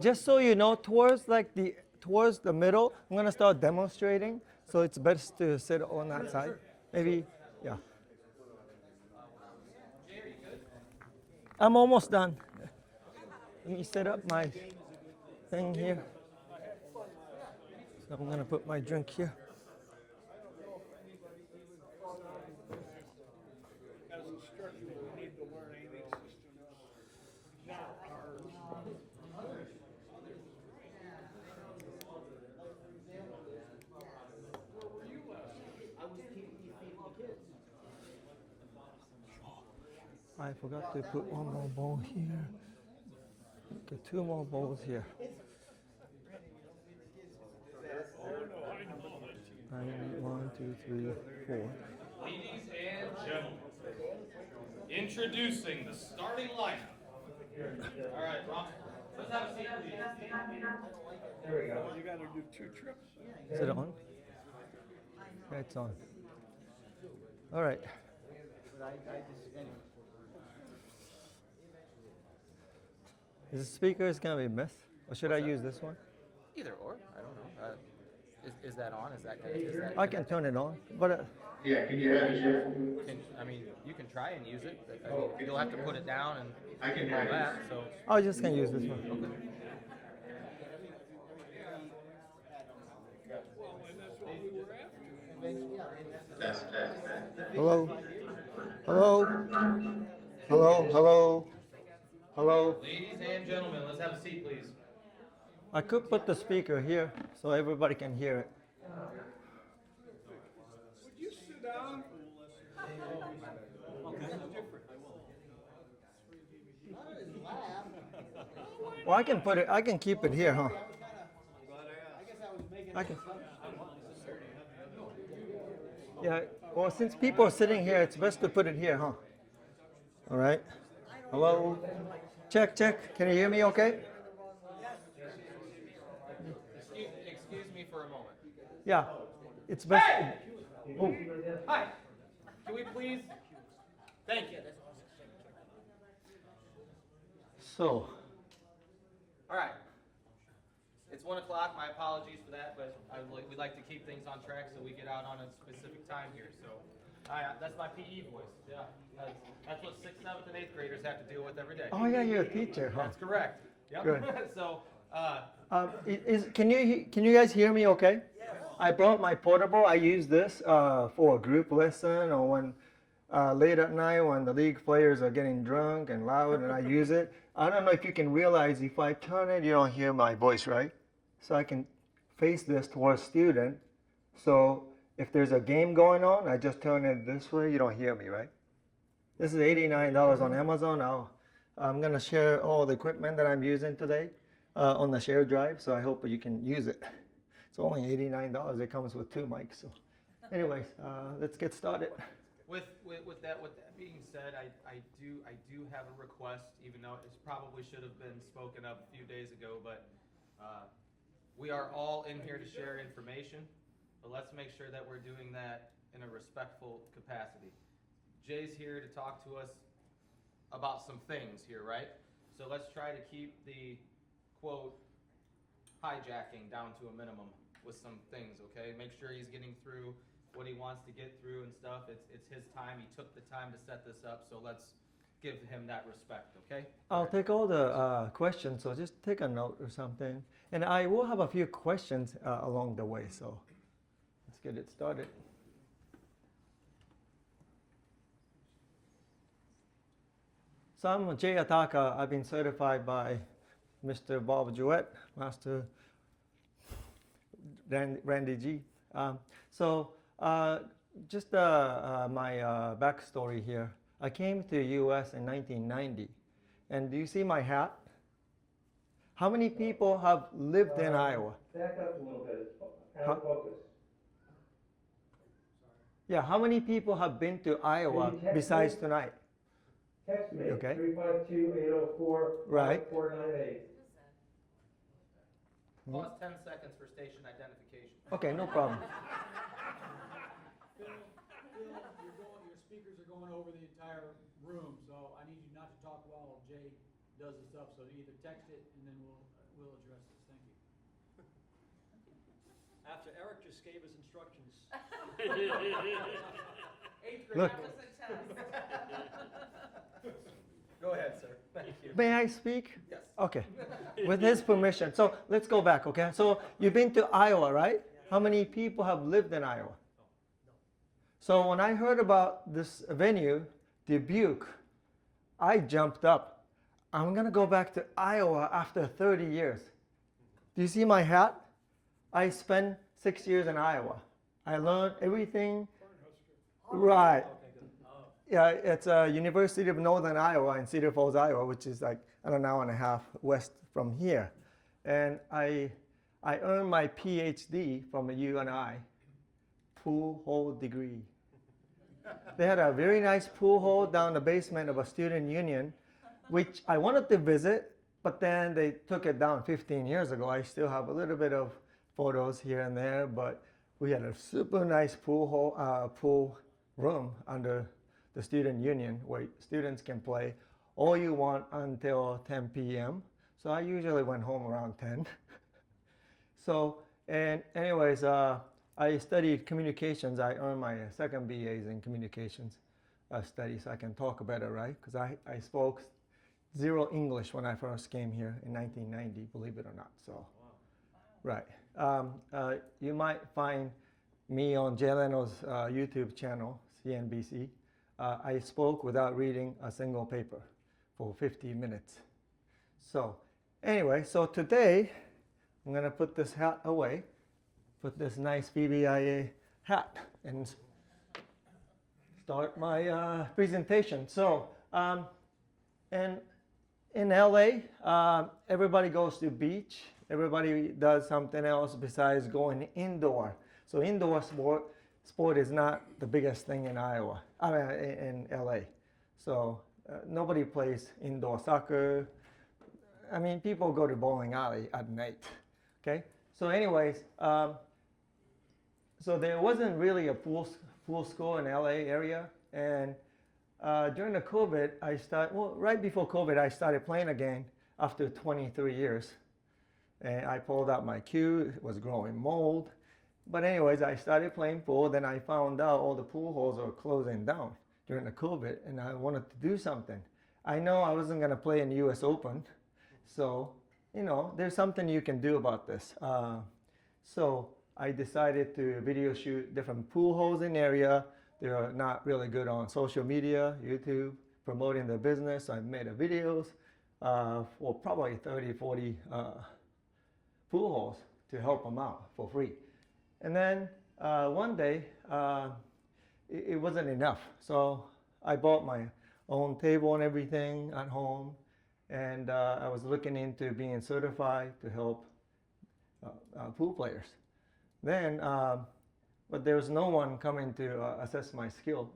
Just so you know, towards the middle, I'm gonna start demonstrating. So it's best to sit on that side. Maybe, yeah. I'm almost done. Let me set up my thing here. So I'm gonna put my drink here. As instructor, we need to learn aiming systems. Not ours. Where were you last night? I was feeding the kids. I forgot to put one more bowl here. Okay, two more bowls here. Oh, no, I know. I need 1, 2, 3, 4. Ladies and gentlemen, introducing the starting lineup. All right, Ron, let's have a seat, please. You gotta do 2 trips. Is it on? Yeah, it's on. All right. Is the speaker gonna be missed, or should I use this one? Either or, I don't know. Is that on? Is that I can turn it on, but Yeah, can you have it here? I mean, you can try and use it. But, I mean, you'll have to put it down and I can all hear you. that. So I just can use this one. Well, and that's what we were after. Test. Hello? Hello? Hello? Hello? Hello? Ladies and gentlemen, let's have a seat, please. I could put the speaker here so everybody can hear it. Would you sit down? Well, I can keep it here, huh? I can. Yeah, well, since people are sitting here, it's best to put it here, huh? All right. Hello? Check, check. Can you hear me okay? excuse me for a moment. Yeah. It's best. Hey! Oh, Hi, can we please? Thank you. so, All right. It's 1 o'clock. My apologies for that, but we'd like to keep things on track so we get out on a specific time here. So, that's my PE voice. Yeah, that's what 6th, 7th, and 8th graders have to deal with every day. oh yeah, you're a teacher, huh? That's correct. Yep. Good. So, Can you guys hear me okay? Yes. I brought my portable. I use this for a group lesson or when late at night when the league players are getting drunk and loud and I use it. I don't know if you can realize if I turn it, you don't hear my voice, right? So I can face this towards student. So if there's a game going on, I just turn it this way, you don't hear me, right? This is $89 on Amazon. I'm going to share all the equipment that I'm using today on the share drive, so I hope you can use it. It's only $89. It comes with 2 mics. So anyways, let's get started. With that being said, I do have a request, even though it probably should have been spoken of a few days ago, but we are all in here to share information, but let's make sure that we're doing that in a respectful capacity. Jay's here to talk to us about some things here, right? So let's try to keep the quote hijacking down to a minimum with some things, okay? Make sure he's getting through what he wants to get through and stuff. It's his time. He took the time to set this up, so let's give him that respect, okay? I'll take all the questions, so just take a note or something. And I will have a few questions along the way, so let's get it started. So I'm Jay Ataka. I've been certified by Mr. Bob Jewett, Master Randy G. Just my backstory here. I came to the U.S. in 1990, and do you see my hat? How many people have lived in Iowa? Back up a little bit. Out of focus. Yeah, how many people have been to Iowa besides tonight? Text me. Okay. 352-804-5498. Right. Pause 10 seconds for station identification. Okay, no problem. Phil, your speakers are going over the entire room, so I need you not to talk while Jay does the stuff, so either text it and then we'll address this, thank you. After Eric just gave us instructions. Look, Go ahead, sir. Thank you. may I speak? Yes. Okay, with his permission. So let's go back, okay? So you've been to Iowa, right? How many people have lived in Iowa? So when I heard about this venue, Dubuque, I jumped up. I'm gonna go back to Iowa after 30 years. Do you see my hat? I spent 6 years in Iowa. I learned everything. Right. Yeah, it's University of Northern Iowa in Cedar Falls, Iowa, which is like an hour and a half west from here. And I earned my PhD from the UNI, pool hole degree. They had a very nice pool hole down the basement of a student union, which I wanted to visit, but then they took it down 15 years ago. I still have a little bit of photos here and there, but we had a super nice pool room under the student union where students can play all you want until 10 p.m. So I usually went home around 10. So, and anyways, I studied communications. I earned my second BAs in communications studies. So I can talk better, right? Because I spoke zero English when I first came here in 1990, believe it or not. So, right. You might find me on Jay Leno's YouTube channel, CNBC. I spoke without reading a single paper for 50 minutes. So anyway, so today I'm going to put this hat away, put this nice BBIA hat, and start my presentation. So, and in LA, everybody goes to beach. Everybody does something else besides going indoor. So indoor sport is not the biggest thing in Iowa, in LA. So nobody plays indoor soccer. I mean, people go to bowling alley at night. Okay. So anyways, so there wasn't really a pool school in LA area, and during the COVID, right before COVID, I started playing again after 23 years. And I pulled out my cue, it was growing mold. But anyways, I started playing pool, then I found out all the pool halls were closing down during the COVID, and I wanted to do something. I know I wasn't gonna play in the US Open, so, you know, there's something you can do about this. So I decided to video shoot different pool halls in the area. They're not really good on social media, YouTube, promoting their business. I made a videos for probably 30, 40 pool halls to help them out for free. And then one day, it wasn't enough. So I bought my own table and everything at home. And I was looking into being certified to help pool players. Then, but there was no one coming to assess my skills.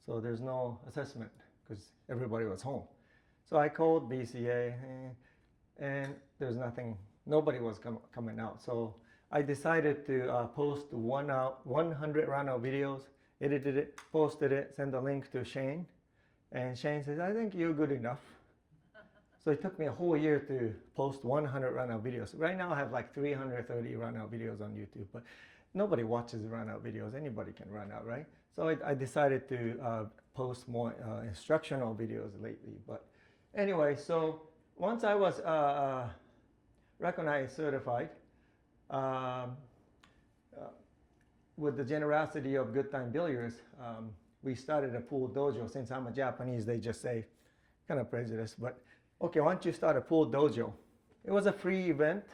So there's no assessment because everybody was home. So I called BCA and there's nothing, nobody was coming out. So I decided to post 100 run-out videos, edited it, posted it, sent a link to Shane. And Shane says, I think you're good enough. So it took me a whole year to post 100 run-out videos. Right now I have like 330 run-out videos on YouTube, but nobody watches run-out videos. Anybody can run out, right? So I decided to post more instructional videos lately. But anyway, so once I was recognized certified, with the generosity of Good Times Billiards, we started a pool dojo. Since I'm a Japanese, they just say, kind of prejudice, but okay, why don't you start a pool dojo? It was a free event,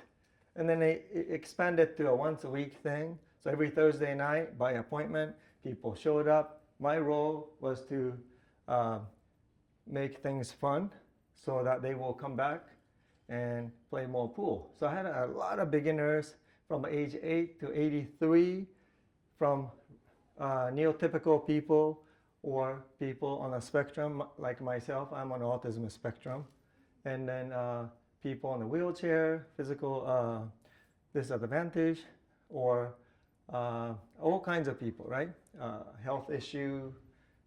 and then it expanded to a once a week thing. So every Thursday night, by appointment, people showed up. My role was to make things fun so that they will come back and play more pool. So I had a lot of beginners from age 8 to 83, from neotypical people or people on a spectrum like myself. I'm on autism spectrum. And then people on the wheelchair, physical disadvantage, or all kinds of people, right? Health issue,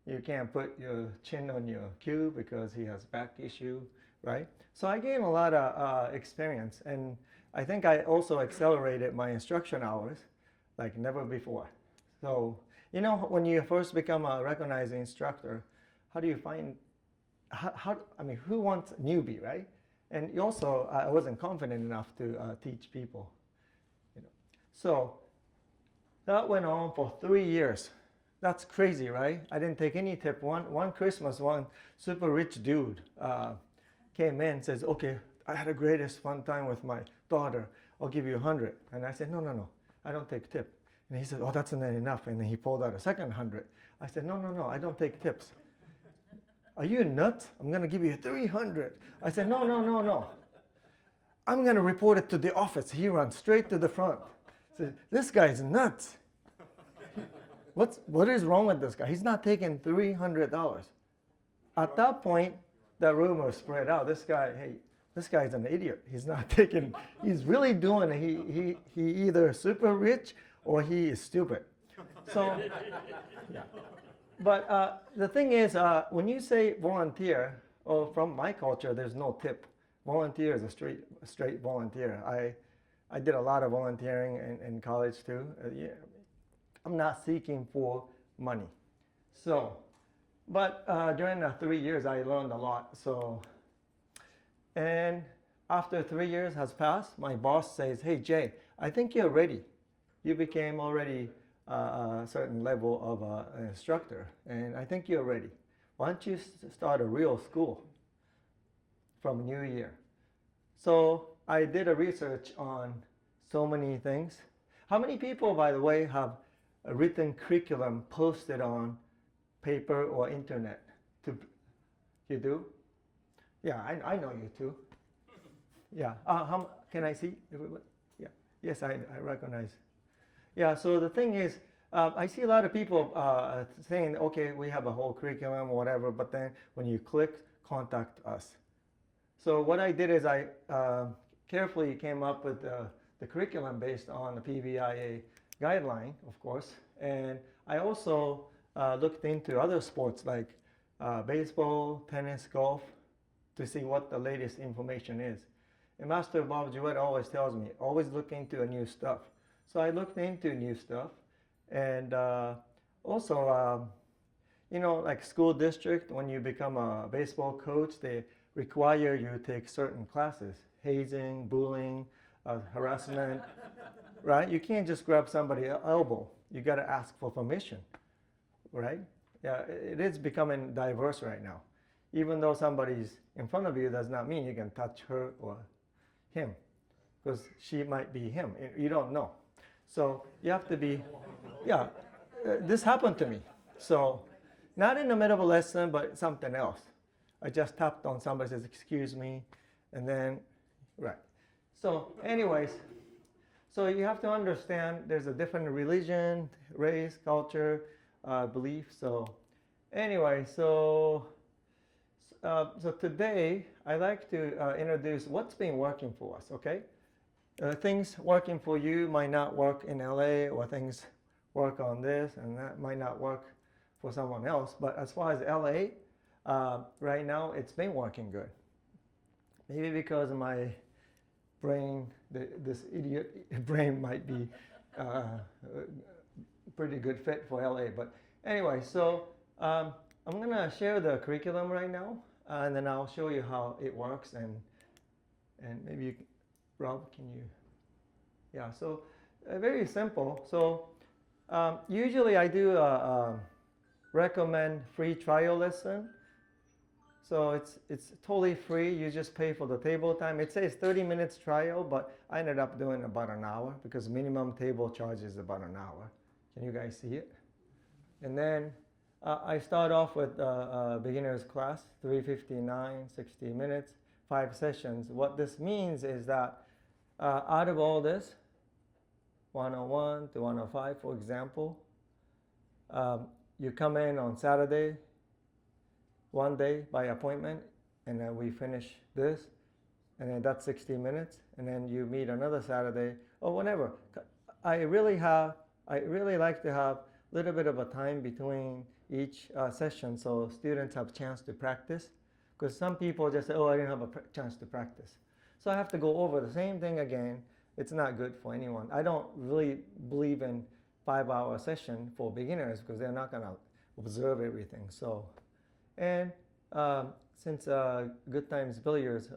you can't put your chin on your cue because he has back issue, right? So I gained a lot of experience, and I think I also accelerated my instruction hours like never before. So, you know, when you first become a recognized instructor, how do you find, I mean, who wants a newbie, right? And you also, I wasn't confident enough to teach people, you know. So that went on for 3 years. That's crazy, right? I didn't take any tip. One Christmas, one super rich dude came in and says, okay, I had the greatest fun time with my daughter. I'll give you 100. And I said, no, no, no, I don't take tip. And he said, oh, that's not enough. And then he pulled out a second 100. I said, no, no, no, I don't take tips. Are you nuts? I'm going to give you 300. I said, no, no, no, no. I'm going to report it to the office. He runs straight to the front. I said, this guy's nuts. What is wrong with this guy? He's not taking $300. At that point, the rumor spread out. This guy's an idiot. He's not taking, he's really doing it. He either super rich or he is stupid. So, yeah. But the thing is, when you say volunteer, or from my culture, there's no tip. Volunteer is a straight volunteer. I did a lot of volunteering in college too. Yeah, I'm not seeking for money. So, but during the 3 years, I learned a lot. So, and after 3 years has passed, my boss says, hey, Jay, I think you're ready. You became already a certain level of an instructor, and I think you're ready. Why don't you start a real school from New Year? So I did a research on so many things. How many people, by the way, have a written curriculum posted on paper or internet? You do? Yeah, I know you too. Yeah. Can I see? Yeah. Yes, I recognize. Yeah. So the thing is, I see a lot of people saying, okay, we have a whole curriculum or whatever, but then when you click, contact us. So what I did is I carefully came up with the curriculum based on the PVIA guideline, of course, and I also looked into other sports like baseball, tennis, golf, to see what the latest information is. And Master Bob Jewett always tells me, always look into new stuff. So I looked into new stuff, and also, you know, like school district, when you become a baseball coach, they require you to take certain classes, hazing, bullying, harassment, right? You can't just grab somebody's elbow. You got to ask for permission, right? Yeah, it is becoming diverse right now. Even though somebody's in front of you does not mean you can touch her or him, because she might be him. You don't know. So you have to be, yeah, this happened to me. So not in the middle of a lesson, but something else. I just tapped on somebody, says, excuse me, and then, right. So anyways, so you have to understand there's a different religion, race, culture, belief. So anyway, so today I'd like to introduce what's been working for us, okay? Things working for you might not work in LA, or things work on this and that might not work for someone else. But as far as LA, right now it's been working good. Maybe because of my brain, this idiot brain might be pretty good fit for LA. But anyway, so I'm gonna share the curriculum right now, and then I'll show you how it works, and maybe you, Rob, can you? Yeah, so very simple. So usually I do recommend free trial lesson. So it's totally free. You just pay for the table time. It says 30 minutes trial, but I ended up doing about an hour because minimum table charge is about an hour. Can you guys see it? And then I start off with a beginner's class, 359, 60 minutes, 5 sessions. What this means is that out of all this, 101 to 105, for example, you come in on Saturday, one day by appointment, and then we finish this, and then that's 60 minutes, and then you meet another Saturday or whenever. I really like to have a little bit of a time between each session so students have a chance to practice. Because some people just say, oh, I didn't have a chance to practice. So I have to go over the same thing again. It's not good for anyone. I don't really believe in 5-hour session for beginners because they're not going to observe everything. So, and since Good Times Billiards,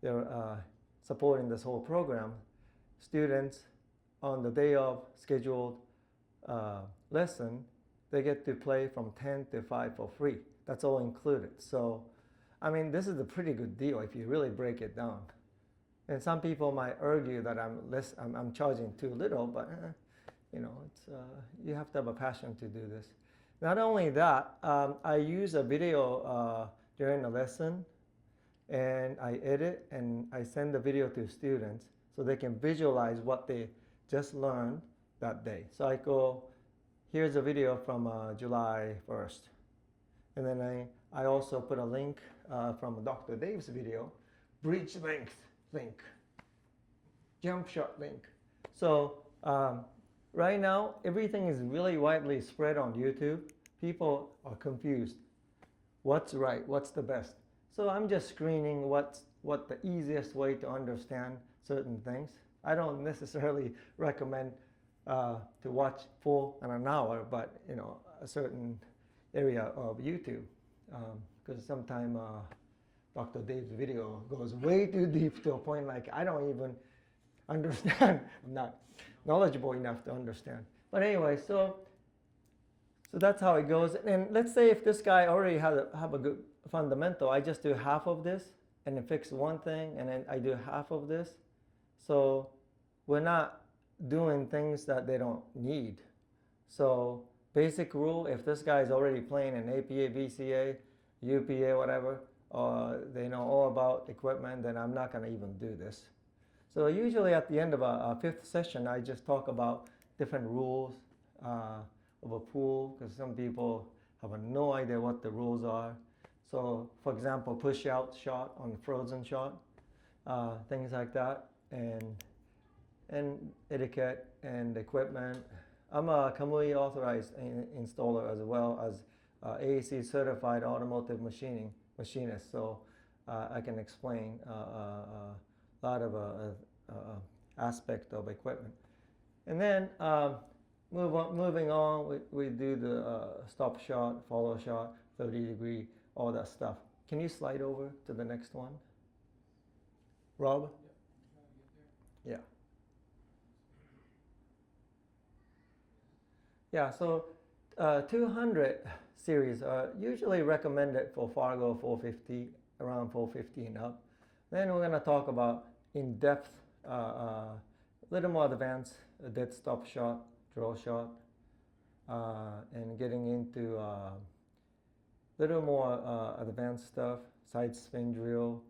they're supporting this whole program, students on the day of scheduled lesson, they get to play from 10 to 5 for free. That's all included. So, I mean, this is a pretty good deal if you really break it down. And some people might argue that I'm charging too little, but you know, it's you have to have a passion to do this. Not only that, I use a video during the lesson, and I edit and I send the video to students so they can visualize what they just learned that day. So I go, here's a video from July 1st. And then I also put a link from Dr. Dave's video, bridge length link, jump shot link. So right now, everything is really widely spread on YouTube. People are confused. What's right? What's the best? So I'm just screening what the easiest way to understand certain things. I don't necessarily recommend to watch full in an hour, but you know, a certain area of YouTube, because sometimes Dr. Dave's video goes way too deep to a point like I don't even understand. I'm not knowledgeable enough to understand. But anyway, so that's how it goes. And let's say if this guy already have a good fundamental, I just do half of this and then fix one thing, and then I do half of this. So we're not doing things that they don't need. So basic rule, if this guy is already playing an APA, VCA, UPA, whatever, or they know all about equipment, then I'm not going to even do this. So usually at the end of a fifth session, I just talk about different rules of a pool, because some people have no idea what the rules are. So for example, push out shot on frozen shot, things like that, and etiquette and equipment. I'm a Kamui authorized installer as well as AAC certified automotive machinist, so I can explain a lot of aspect of equipment. And then moving on, we do the stop shot, follow shot, 30 degree, all that stuff. Can you slide over to the next one, Rob? Yeah. Yeah, so 200 series are usually recommended for Fargo 450, around 450 and up. Then we're going to talk about in-depth, little more advanced dead stop shot, draw shot, and getting into little more advanced stuff, side spin drill,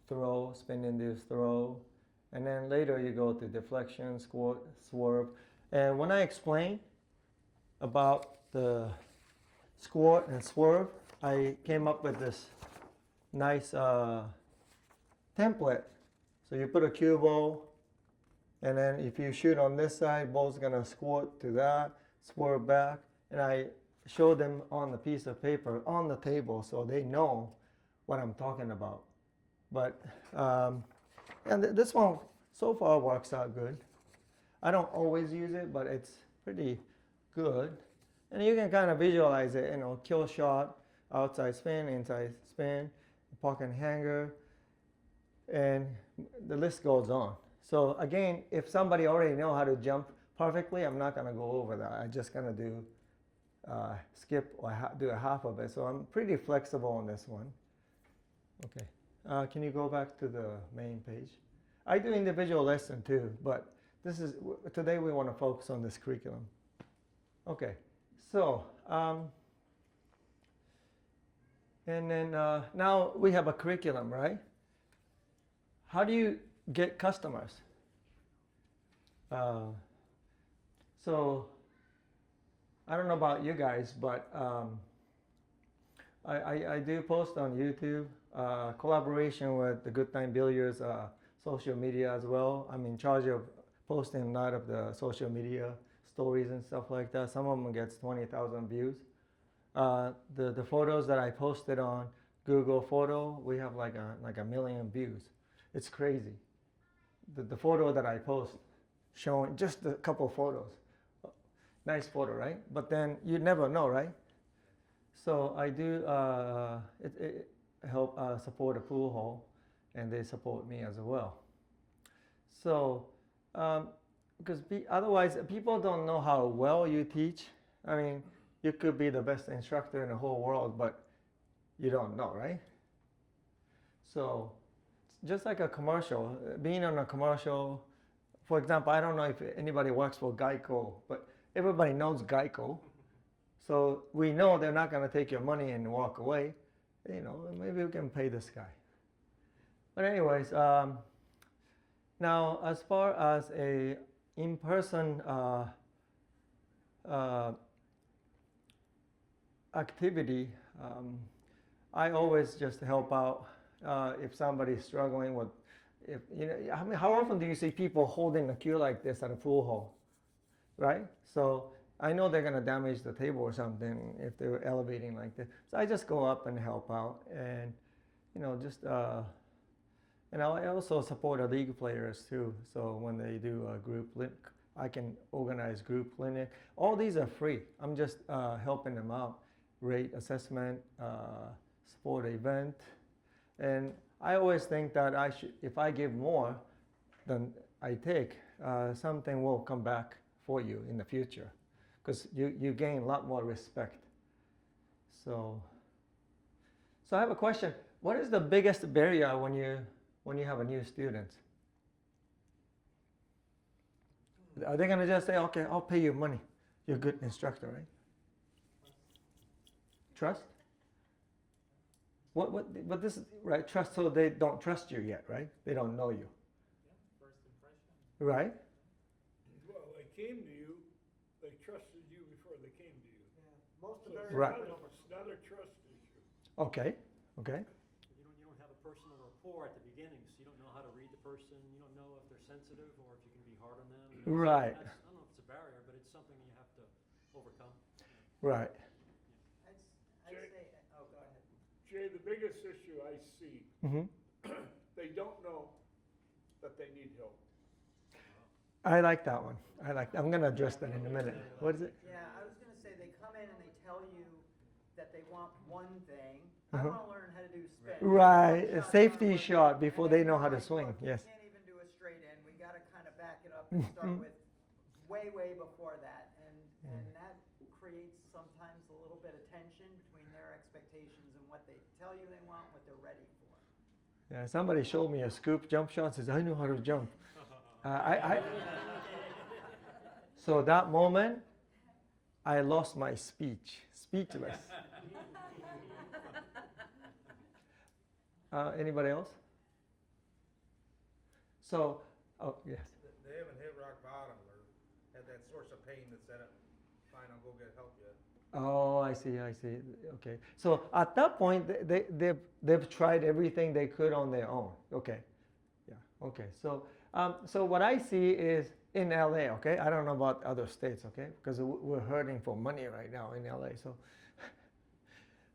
throw, spin-induced throw, and then later you go to deflection, swerve. And when I explain about the squirt and swerve, I came up with this nice template. So you put a cue ball, and then if you shoot on this side, ball's gonna squirt to that, swerve back, and I show them on the piece of paper on the table so they know what I'm talking about. But and this one so far works out good. I don't always use it, but it's pretty good. And you can kind of visualize it, you know, kill shot, outside spin, inside spin, pocket hanger, and the list goes on. So again, if somebody already know how to jump perfectly, I'm not gonna go over that. I'm just gonna do skip or do a half of it. So I'm pretty flexible on this one. Okay, can you go back to the main page? I do individual lesson too, but this is, today we want to focus on this curriculum. Okay, so, and then now we have a curriculum, right? How do you get customers? So, I don't know about you guys, but I do post on YouTube, collaboration with the Good Time Billiards social media as well. I'm in charge of posting a lot of the social media stories and stuff like that. Some of them gets 20,000 views. The photos that I posted on Google Photo, we have like a million views. It's crazy. The photo that I post, showing just a couple photos. Nice photo, right? But then you never know, right? So I do help support a pool hall, and they support me as well. So, because otherwise people don't know how well you teach. I mean, you could be the best instructor in the whole world, but you don't know, right? So, just like a commercial, being on a commercial, for example, I don't know if anybody works for Geico, but everybody knows Geico. So we know they're not going to take your money and walk away. You know, maybe we can pay this guy. But anyways, now as far as a in-person activity, I always just help out if somebody's struggling with, if you know, I mean, how often do you see people holding a cue like this at a pool hall, right? So I know they're gonna damage the table or something if they're elevating like this. So I just go up and help out, and you know, just and I also support the league players too. So when they do a group, I can organize group clinic. All these are free. I'm just helping them out, rate assessment, support event, and I always think that I should, if I give more than I take, something will come back for you in the future, because you gain a lot more respect. So I have a question. What is the biggest barrier when you have a new student? Are they gonna just say, okay, I'll pay you money, you're a good instructor, right? Trust? But this is right, trust, so they don't trust you yet, right? They don't know you. Yeah, first impression. Right? Well, they came to you, they trusted you before they came to you. Most of So their. it's Right. not a trust issue. Okay. You don't have a personal rapport at the beginning, so you don't know how to read the person. You don't know if they're sensitive or if you can be hard on them. You know, so Right. I don't know if it's a barrier, but it's something you have to overcome. Right. I'd say, oh, go ahead. Jay, the biggest issue I see, Mm-hmm. they don't know that they need help. I like that one. I'm gonna address that in a minute. What is it? Yeah, I was gonna say, they come in and they tell you that they want one thing. I Uh-huh. wanna learn how to do spin. Right, a Shot safety down, shot before and they then know you're how to like, swing. "Look, Yes. We can't even do a straight in, we gotta kinda back it up and start with way before that. And that creates sometimes a little bit of tension between their expectations and what they tell you they want, what they're ready for. Yeah, somebody showed me a scoop jump shot. Says I know how to jump. So that moment, I lost my speechless. Anybody else? So, oh yes. They haven't hit rock bottom or had that source of pain that said, fine, I'll go get help yet. Oh, I see. Okay. So at that point, they've tried everything they could on their own. Okay. Yeah. Okay. So what I see is in LA. Okay. I don't know about other states. Okay, because we're hurting for money right now in LA. So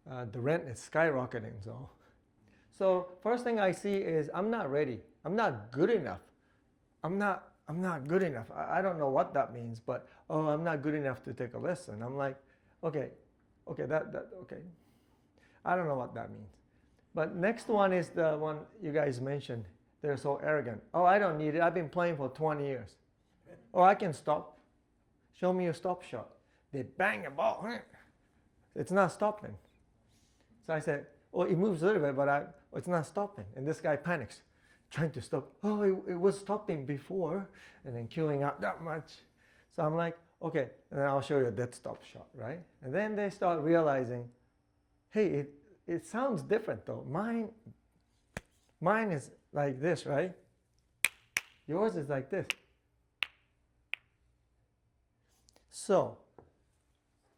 the rent is skyrocketing. So first thing I see is I'm not ready. I'm not good enough. I'm not good enough. I don't know what that means, but I'm not good enough to take a lesson. I'm like, okay, okay. I don't know what that means. But next one is the one you guys mentioned. They're so arrogant. Oh, I don't need it. I've been playing for 20 years. Oh, I can stop. Show me your stop shot. They bang a ball. It's not stopping. So I said, oh, it moves a little bit, but it's not stopping. And this guy panics, trying to stop. Oh, it was stopping before, and then queuing out that much. So I'm like, okay, and then I'll show you a dead stop shot, right? And then they start realizing, hey, it sounds different though. Mine is like this, right? Yours is like this. So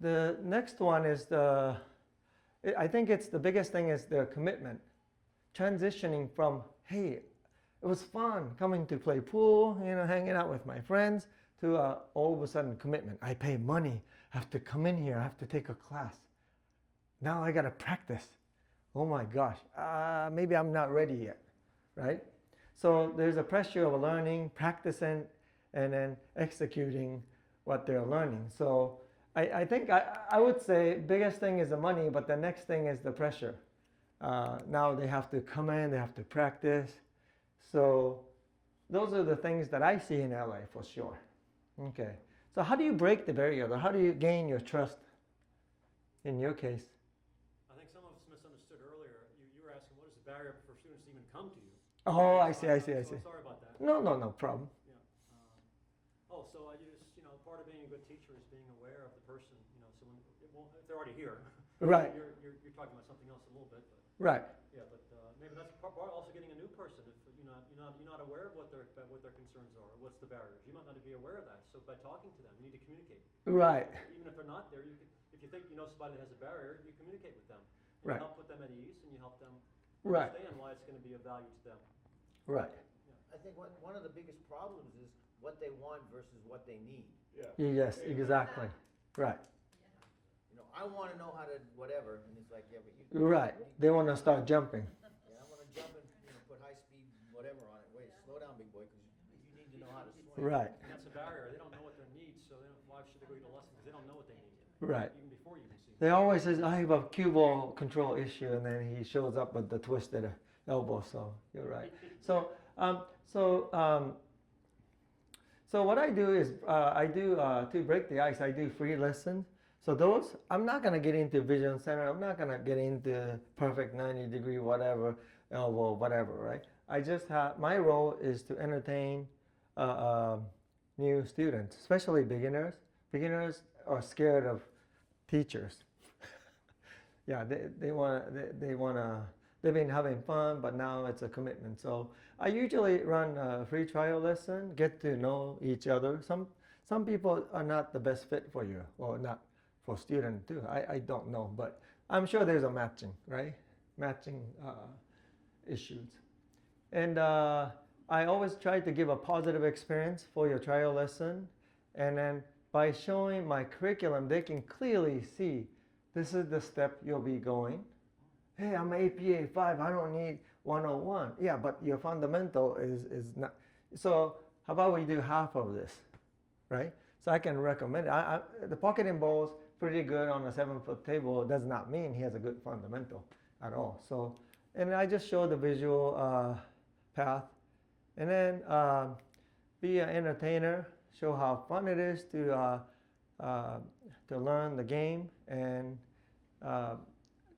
the next one is I think it's the biggest thing is their commitment. Transitioning from, hey, it was fun coming to play pool, hanging out with my friends, to all of a sudden commitment. I pay money, I have to come in here, I have to take a class. Now I got to practice. Oh my gosh, maybe I'm not ready yet, right? So there's a pressure of learning, practicing, and then executing what they're learning. So I think I would say biggest thing is the money, but the next thing is the pressure. Now they have to come in, they have to practice. So those are the things that I see in LA for sure. Okay. So how do you break the barrier? How do you gain your trust in your case? I think some of us misunderstood earlier. You were asking what is the barrier for students to even come to you? Oh, I see. So sorry about that. No problem. Yeah. So I just, part of being a good teacher is being aware of the person, so when if they're already here. Right. You're talking about something else a little bit, but. Right. Yeah, but maybe that's part also getting a new person. If you're not aware of what their concerns are, or what's the barriers. You might not be aware of that. So by talking to them, you need to communicate. Right. Even if they're not there, if you think you know somebody that has a barrier, you communicate with them. And Right. You help put them at ease, and you help them Right. understand why it's going to be of value to them. Right. I think one of the biggest problems is what they want versus what they need. Yes, exactly. Right. I want to know how to whatever, and it's like, yeah, but you. Right. They want to start jumping. Yeah, I want to jump and put high speed whatever on it. Wait, slow down, big boy, because you need to know how to swing. Right. And that's a barrier. They don't know what their needs, so why should they go get a lesson? Because they don't know what they need. Right. Even before you can see. They always says, I have a cue ball control issue, and then he shows up with the twisted elbow. So you're right. So what I do is to break the ice. I do free lessons. So those I'm not gonna get into vision center. I'm not gonna get into perfect 90-degree whatever elbow whatever. Right. I just have my role is to entertain new students, especially beginners. Beginners are scared of teachers. Yeah, they've been having fun, but now it's a commitment. So I usually run a free trial lesson, get to know each other. Some people are not the best fit for you, or not for student too. I don't know, but I'm sure there's a matching, right? Matching issues. And I always try to give a positive experience for your trial lesson, and then by showing my curriculum, they can clearly see this is the step you'll be going. Hey, I'm APA 5, I don't need 101. Yeah, but your fundamental is not. So how about we do half of this, right? So I can recommend it. The pocketing ball's pretty good on a 7-foot table. It does not mean he has a good fundamental at all. So, and I just show the visual path. And then be an entertainer, show how fun it is to learn the game, and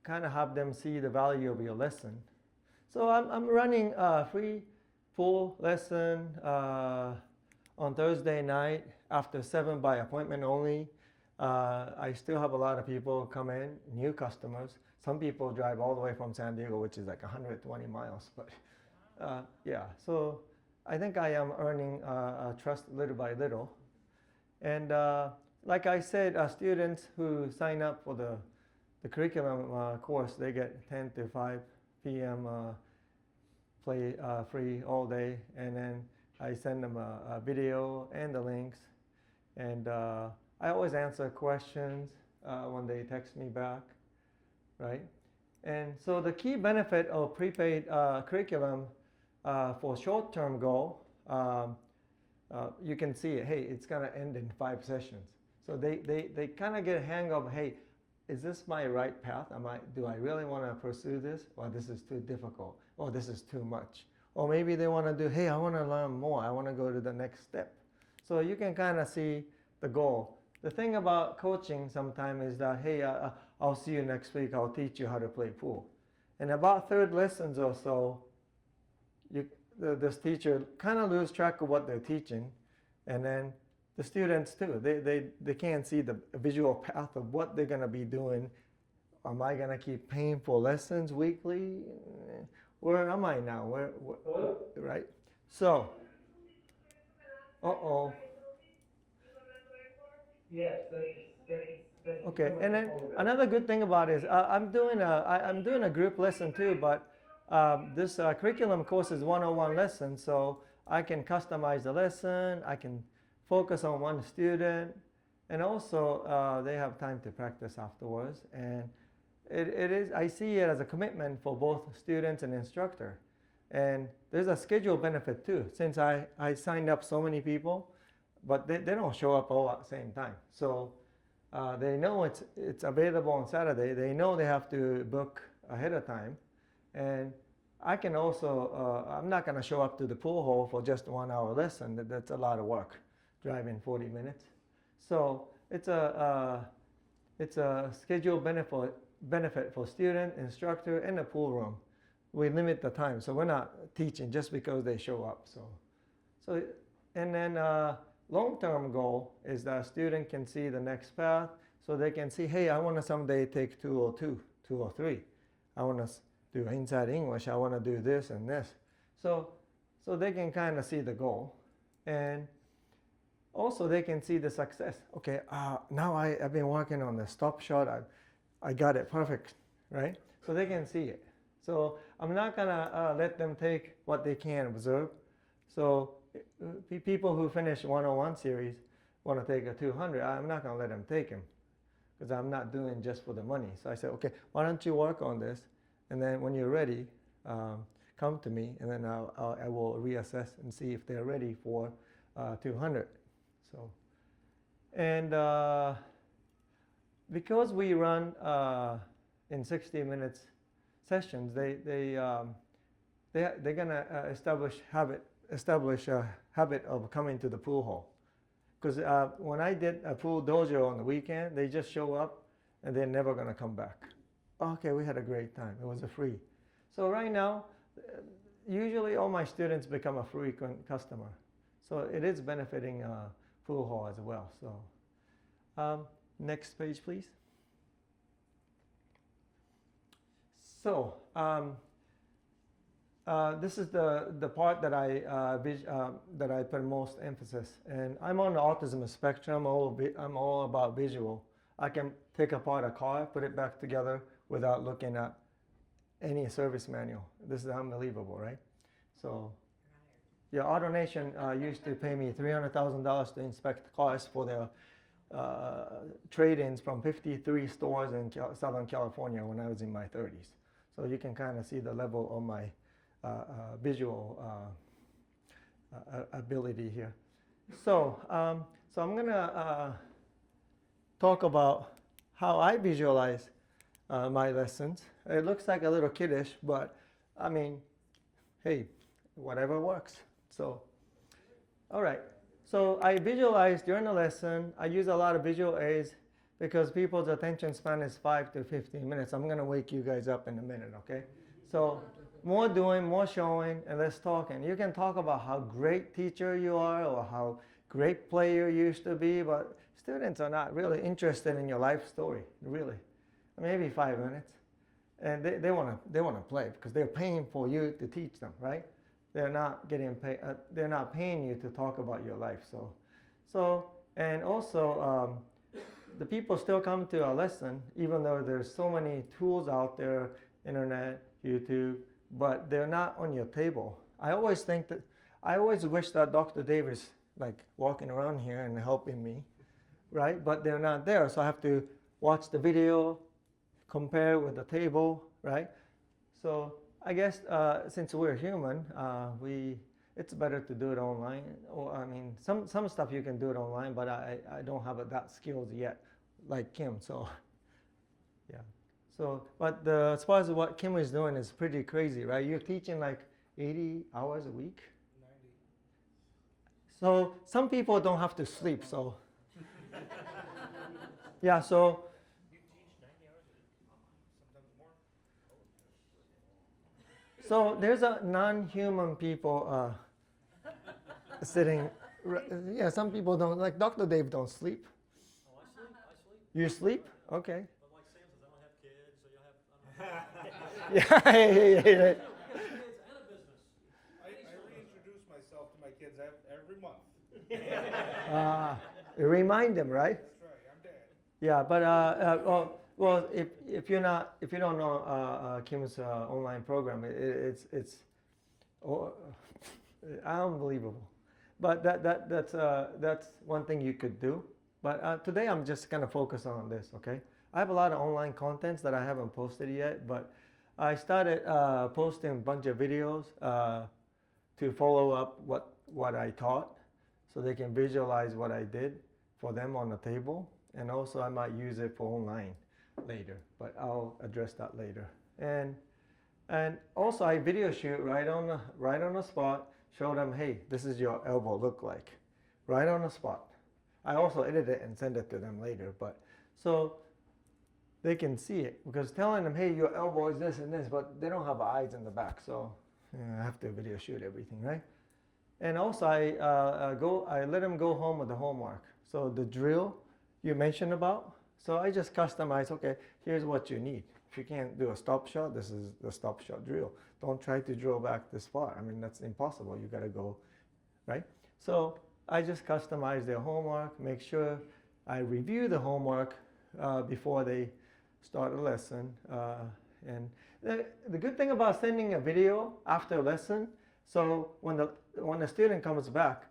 kind of have them see the value of your lesson. So I'm running a free pool lesson on Thursday night after 7 by appointment only. I still have a lot of people come in, new customers. Some people drive all the way from San Diego, which is like 120 miles. But yeah, so I think I am earning trust little by little. And like I said, students who sign up for the curriculum course, they get 10 to 5 p.m. Play free all day. And then I send them a video and the links. And I always answer questions when they text me back, right? And so the key benefit of prepaid curriculum for short-term goal, you can see it, hey, it's gonna end in 5 sessions. So they kind of get a hang of, hey, is this my right path? Do I really want to pursue this? Or this is too difficult? Or this is too much? Or maybe they want to do, hey, I want to learn more. I want to go to the next step. So you can kind of see the goal. The thing about coaching sometimes is that, hey, I'll see you next week. I'll teach you how to play pool. And about third lessons or so, this teacher kind of lose track of what they're teaching. And then the students too, they can't see the visual path of what they're going to be doing. Am I going to keep paying for lessons weekly? Where am I now? Where right? So, uh-oh. Yes, Okay, and then another good thing about it is I'm doing a group lesson too, but this curriculum course is 101 lessons, so I can customize the lesson, I can focus on one student, and also they have time to practice afterwards. And it is, I see it as a commitment for both students and instructor. And there's a schedule benefit too, since I signed up so many people, but they don't show up all at the same time. So they know it's available on Saturday. They know they have to book ahead of time. And I can also, I'm not gonna show up to the pool hall for just 1 hour lesson. That's a lot of work, driving 40 minutes. So it's a schedule benefit for student, instructor, and the pool room. We limit the time, so we're not teaching just because they show up. So and then long-term goal is that a student can see the next path, so they can see, hey, I want to someday take 202, 203. I want to do inside English. I want to do this and this. So they can kind of see the goal, and also they can see the success. Okay, now I've been working on the stop shot. I got it perfect, right? So they can see it. So I'm not gonna let them take what they can observe. So people who finish 101 series want to take a 200. I'm not gonna let them take them because I'm not doing just for the money. So I said, okay, why don't you work on this, and then when you're ready, come to me, and then I will reassess and see if they're ready for 200. So, and because we run in 60 minutes sessions, they're gonna establish a habit of coming to the pool hall. Because when I did a pool dojo on the weekend, they just show up and they're never gonna come back. Okay, we had a great time. It was a free. So right now, usually all my students become a frequent customer. So it is benefiting pool hall as well. So next page, please. So this is the part that I put most emphasis. And I'm on the autism spectrum. I'm all about visual. I can take apart a car, put it back together without looking at any service manual. This is unbelievable, right? So, yeah, AutoNation used to pay me $300,000 to inspect cars for their trade-ins from 53 stores in Southern California when I was in my 30s. So you can kind of see the level of my visual ability here. So I'm gonna talk about how I visualize my lessons. It looks like a little kiddish, but I mean, hey, whatever works. So, all right. So I visualize during the lesson. I use a lot of visual aids because people's attention span is 5 to 15 minutes. I'm gonna wake you guys up in a minute, okay? So more doing, more showing, and less talking. You can talk about how great teacher you are or how great player you used to be, but students are not really interested in your life story, really. Maybe 5 minutes. And they wanna play because they're paying for you to teach them, right? They're not getting paid. They're not paying you to talk about your life. So and also the people still come to a lesson even though there's so many tools out there, internet, YouTube, but they're not on your table. I always wish that Dr. Davis like walking around here and helping me, right? But they're not there, so I have to watch the video, compare with the table, right? So I guess since we're human, it's better to do it online. Or I mean, some stuff you can do it online, but I don't have that skills yet, like Kim. So yeah. So but as far as what Kim is doing is pretty crazy, right? You're teaching like 80 hours a week. 90. So some people don't have to sleep. So yeah. So. So there's a non-human people sitting. Yeah, some people don't, like Dr. Dave don't sleep. Oh, I sleep. You sleep? Okay. But like Sam says, I don't have kids, so you'll have. Yeah. Kids and a business. I reintroduce myself to my kids every month. Remind them, right? That's right, I'm dead. Yeah, but well, if you don't know Kim's online program, it's unbelievable. But that's one thing you could do. But today I'm just gonna focus on this, okay? I have a lot of online contents that I haven't posted yet, but I started posting a bunch of videos to follow up what I taught, so they can visualize what I did for them on the table. And also I might use it for online later, but I'll address that later. And also I video shoot right on the spot, show them, hey, this is your elbow look like, right on the spot. I also edit it and send it to them later, but so they can see it, because telling them, hey, your elbow is this and this, but they don't have eyes in the back, so I have to video shoot everything, right? And also I let them go home with the homework. So the drill you mentioned about, so I just customize, okay, here's what you need. If you can't do a stop shot, this is the stop shot drill. Don't try to drill back this far. I mean, that's impossible. You gotta go, right? So I just customize their homework, make sure I review the homework before they start a lesson. And the good thing about sending a video after a lesson, so when the student comes back,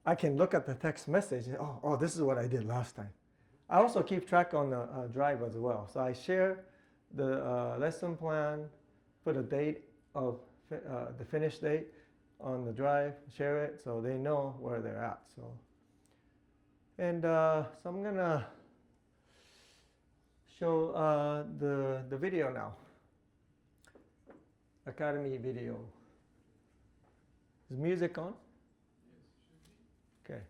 I can look at the text message and, oh, this is what I did last time. I also keep track on the drive as well. So I share the lesson plan, put a date of the finish date on the drive, share it so they know where they're at. So, and so I'm gonna show the video now. Academy video. Is music on? Okay.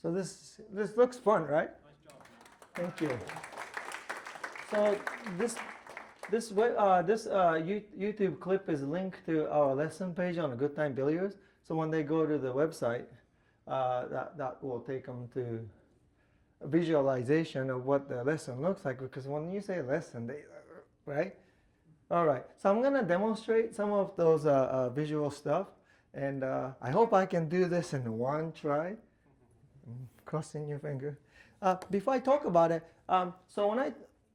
So this looks fun, right? Nice job. Thank you. So this YouTube clip is linked to our lesson page on the Good Time Billiards. So when they go to the website, that will take them to a visualization of what the lesson looks like. Because when you say lesson, right? All right. So I'm gonna demonstrate some of those visual stuff, and I hope I can do this in one try. Crossing your finger. Before I talk about it, so when I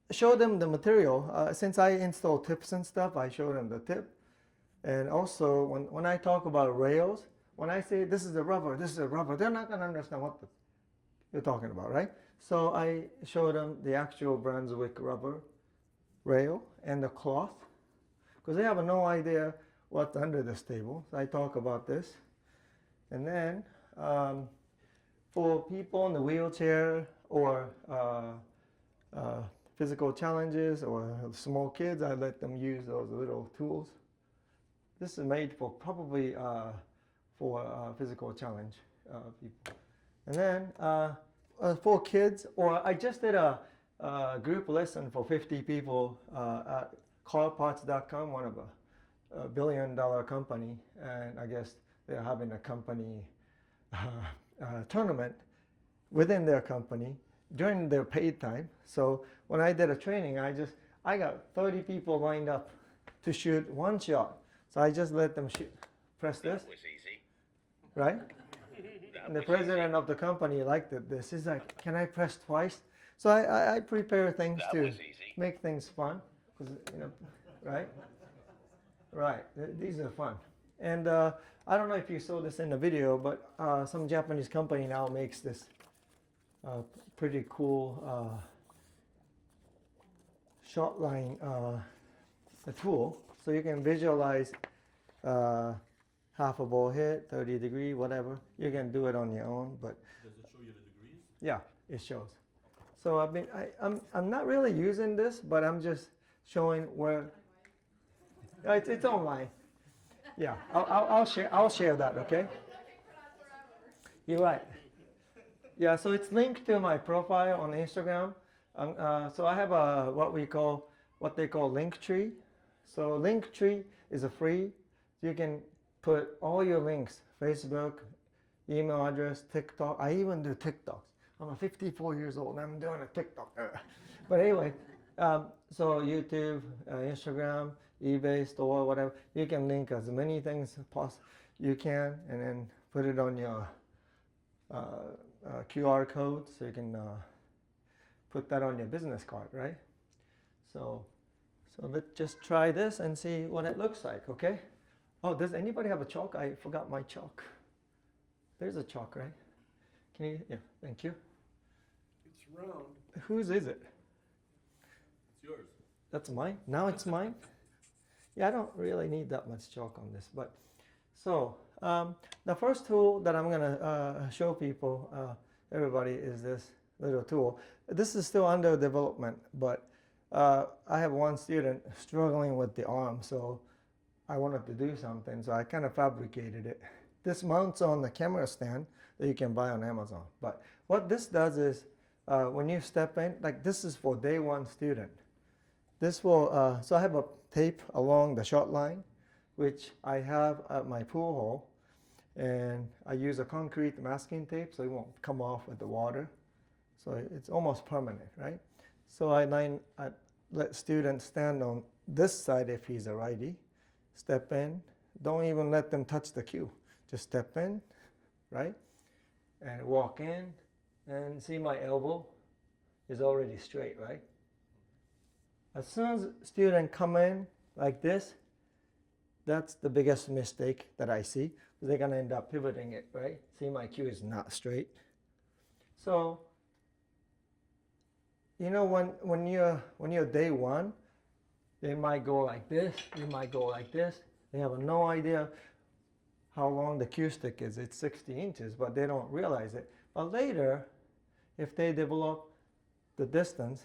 show them the material, since I install tips and stuff, I show them the tip. And also, when I talk about rails, when I say this is a rubber, they're not going to understand what you're talking about, right? So I show them the actual Brunswick rubber rail and the cloth, because they have no idea what's under this table. So I talk about this. And then, for people in the wheelchair or physical challenges or small kids, I let them use those little tools. This is made for probably for physical challenge people. And then for kids, or I just did a group lesson for 50 people at carparts.com, one of a $1 billion company, and I guess they're having a company tournament within their company during their paid time. So when I did a training, I got 30 people lined up to shoot one shot. So I just let them shoot. Press this. That was easy. Right? That And the president of the company liked it. This is like, can I press twice? So I prepare things to make things fun, 'cause, right? Right. These are fun. And I don't know if you saw this in the video, but some Japanese company now makes this pretty cool shot line tool. So you can visualize half a ball hit, 30 degree, whatever. You can do it on your own, but Does it show you the degrees? yeah, it shows. So I'm not really using this, but I'm just showing where it's online. Yeah, I'll share that. Okay. You're right. Yeah, so it's linked to my profile on Instagram. So I have what they call Linktree. So Linktree is a free. You can put all your links: Facebook, email address, TikTok. I even do TikToks. I'm 54 years old and I'm doing a TikTok. But anyway, so YouTube, Instagram, eBay store, whatever. You can link as many things as you can, and then put it on your QR code, so you can put that on your business card, right? So let's just try this and see what it looks like, okay? Oh, does anybody have a chalk? I forgot my chalk. There's a chalk, right? Can you? Yeah, thank you. It's round. Whose is it? It's yours. That's mine? Now it's mine? Yeah, I don't really need that much chalk on this, but so the first tool that I'm gonna show people, everybody, is this little tool. This is still under development, but I have one student struggling with the arm, so I wanted to do something, so I kind of fabricated it. This mounts on the camera stand that you can buy on Amazon. But what this does is, when you step in, like this is for day one student. This will, so I have a tape along the shot line, which I have at my pool hole, and I use a concrete masking tape so it won't come off with the water. So it's almost permanent, right? So I let students stand on this side if he's a righty, step in, don't even let them touch the cue. Just step in, right? And walk in, and see my elbow is already straight, right? As soon as students come in like this, that's the biggest mistake that I see. They're gonna end up pivoting it, right? See, my cue is not straight. So, when you're day one, they might go like this, you might go like this. They have no idea how long the cue stick is. It's 60 inches, but they don't realize it. But later, if they develop the distance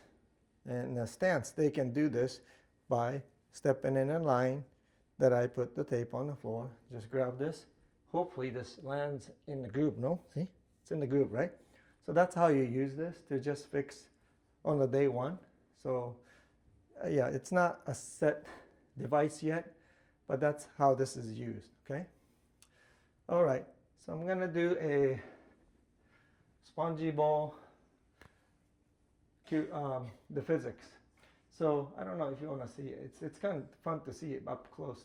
and the stance, they can do this by stepping in a line that I put the tape on the floor. Just grab this. Hopefully this lands in the groove, no? See? It's in the groove, right? So that's how you use this, to just fix on the day one. So yeah, it's not a set device yet, but that's how this is used, okay? All right, so I'm gonna do a spongy ball, the physics. So I don't know if you want to see it. It's kind of fun to see it up close.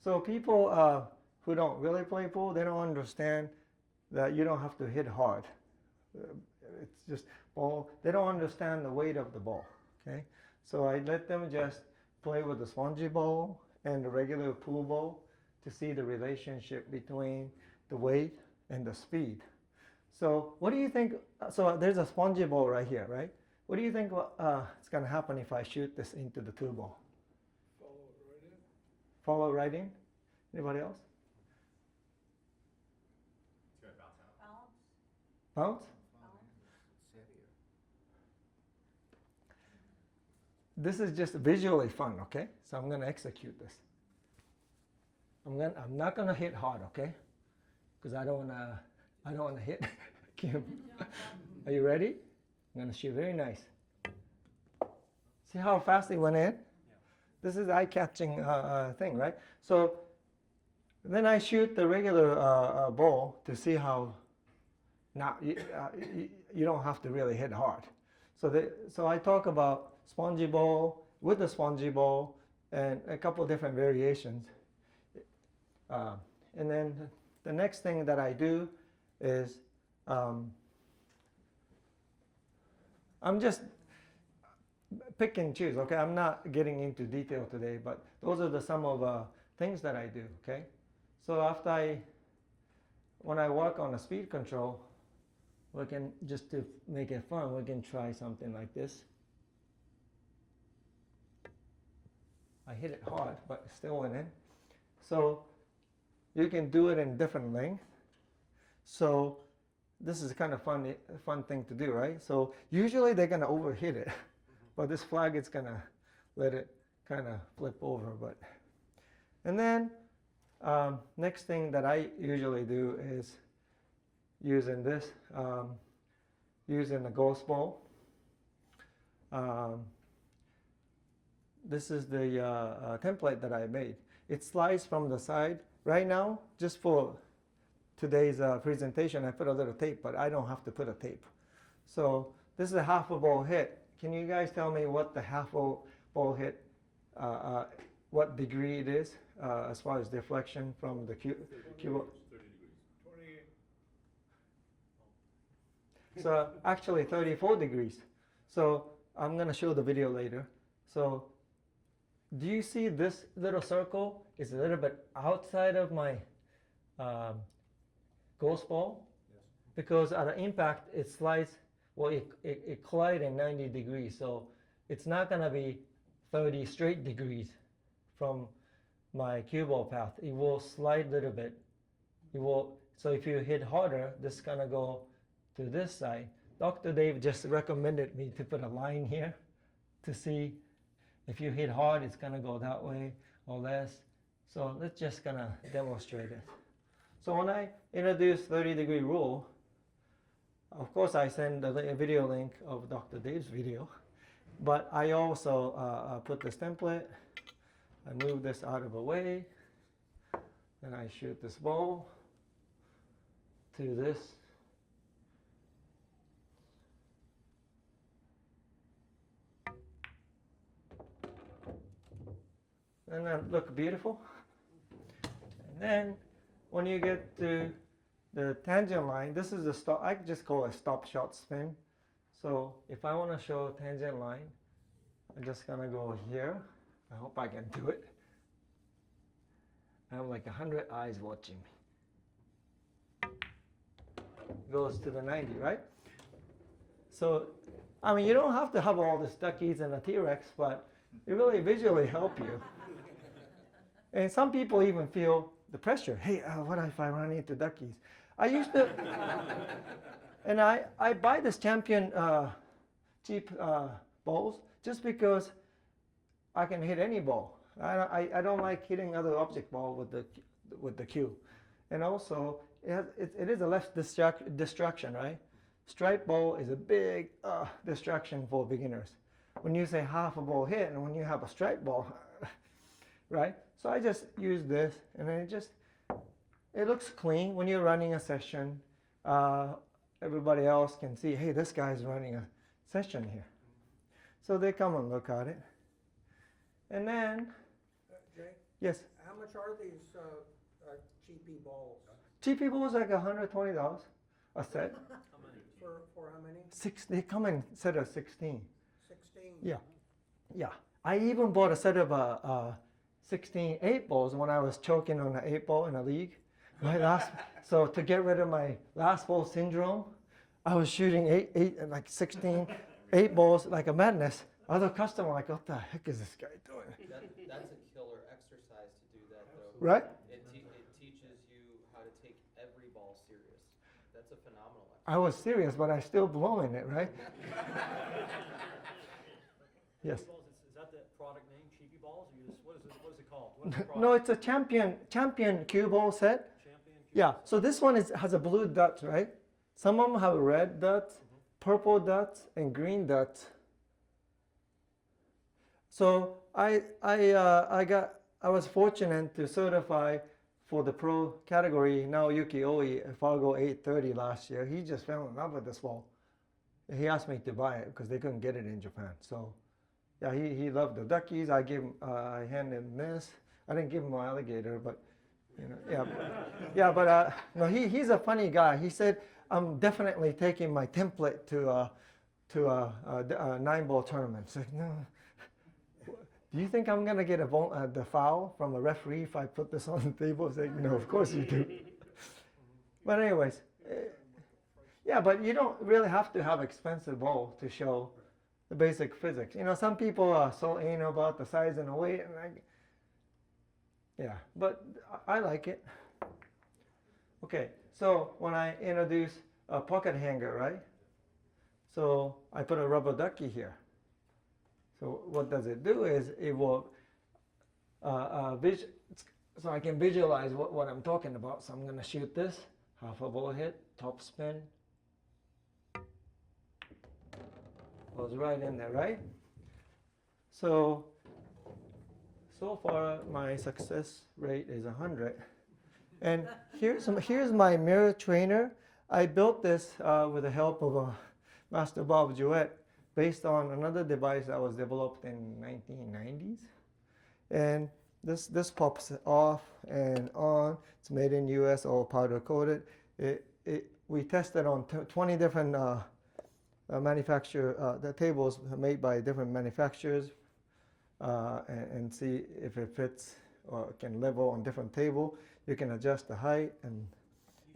So people who don't really play pool, they don't understand that you don't have to hit hard. It's just ball. They don't understand the weight of the ball. Okay, so I let them just play with the spongy ball and the regular pool ball to see the relationship between the weight and the speed. So what do you think? So there's a spongy ball right here, right? What do you think is going to happen if I shoot this into the two ball? Follow it right in. Follow right in? Anybody else? It's gonna bounce out. Bounce? This is just visually fun, okay? So I'm going to execute this. I'm not going to hit hard, okay? Because I don't want to hit Kim. Are you ready? I'm going to shoot very nice. See how fast it went in? Yeah. This is eye-catching thing, right? So then I shoot the regular ball to see how you don't have to really hit hard. So I talk about spongy ball with the spongy ball and a couple of different variations. And then the next thing that I do is I'm just pick and choose, okay? I'm not getting into detail today, but those are some of things that I do, okay? So when I work on a speed control, we can, just to make it fun, we can try something like this. I hit it hard, but it still went in. So you can do it in different length. So this is kind of fun thing to do, right? So usually they're gonna overhit it, but this flag is gonna let it kind of flip over. And then next thing that I usually do is using this, using the ghost ball. This is the template that I made. It slides from the side. Right now, just for today's presentation, I put a little tape, but I don't have to put a tape. So this is a half a ball hit. Can you guys tell me what the half a ball hit, what degree it is as far as deflection from the cue? 30 degrees. 28. So actually 34 degrees. So I'm gonna show the video later. So do you see this little circle is a little bit outside of my ghost ball? Yes. Because at an impact it slides, well it collides in 90 degrees, so it's not gonna be 30 straight degrees from my cue ball path. It will slide a little bit. So if you hit harder, this is gonna go to this side. Dr. Dave just recommended me to put a line here to see if you hit hard, it's gonna go that way or less. So let's just gonna demonstrate it. So when I introduce 30-degree rule, of course I send a video link of Dr. Dave's video, but I also put this template. I move this out of the way, and I shoot this ball to this. And then look beautiful. And then when you get to the tangent line, this is the stop. I just call it stop shot spin. So if I want to show a tangent line, I'm just gonna go here. I hope I can do it. I have like 100 eyes watching me. Goes to the 90, right? So, I mean, you don't have to have all the duckies and a T-Rex, but it really visually help you. And some people even feel the pressure. Hey, what if I run into duckies? I used to, and I buy this Champion cheap balls just because I can hit any ball. I don't like hitting other object ball with the cue. And also, it is a less distraction, right? Stripe ball is a big distraction for beginners. When you say half a ball hit and when you have a stripe ball, right? So I just use this, and then it looks clean. When you're running a session, everybody else can see, hey, this guy's running a session here. So they come and look at it. And then, Jay, yes? how much are these cheapy balls? Cheapy balls like $120 a set. How many? For how many? They come in a set of 16. 16? Yeah. I even bought a set of 16 8 balls when I was choking on an 8 ball in a league. So to get rid of my last ball syndrome, I was shooting 16 8 balls like a madness. Other customer like, what the heck is this guy doing? That's a killer exercise to do that, though. Right? It teaches you how to take every ball serious. That's a phenomenal exercise. I was serious, but I still blowing it, right? Yes. Cheapy balls, is that the product name, Cheapy Balls? Or you just, what is it called? What is the product? No, it's a champion cue ball set. Champion? Yeah, so this one has a blue dot, right? Some of them have red dots, purple dots, and green dots. So I was fortunate to certify for the pro category. Now Yuki Oi at Fargo 830 last year, he just fell in love with this ball. He asked me to buy it because they couldn't get it in Japan. So yeah, he loved the duckies. I handed him this. I didn't give him an alligator, but you know, yeah, but no, he's a funny guy. He said, I'm definitely taking my template to a 9-ball tournament. It's like, no. Do you think I'm gonna get the foul from a referee if I put this on the table? It's like, no, of course you do. But anyways, yeah, but you don't really have to have expensive ball to show the basic physics. You know, some people are so anal about the size and the weight, and yeah, but I like it. Okay, so when I introduce a pocket hanger, right? So I put a rubber ducky here. So what does it do is it will, so I can visualize what I'm talking about. So I'm going to shoot this, half a ball hit, top spin. Goes right in there, right? So far my success rate is 100. And here's my mirror trainer. I built this with the help of Master Bob Jewett, based on another device that was developed in 1990s. And this pops off and on. It's made in US, all powder coated. We tested on 20 different the tables made by different manufacturers and see if it fits or can level on different table. You can adjust the height and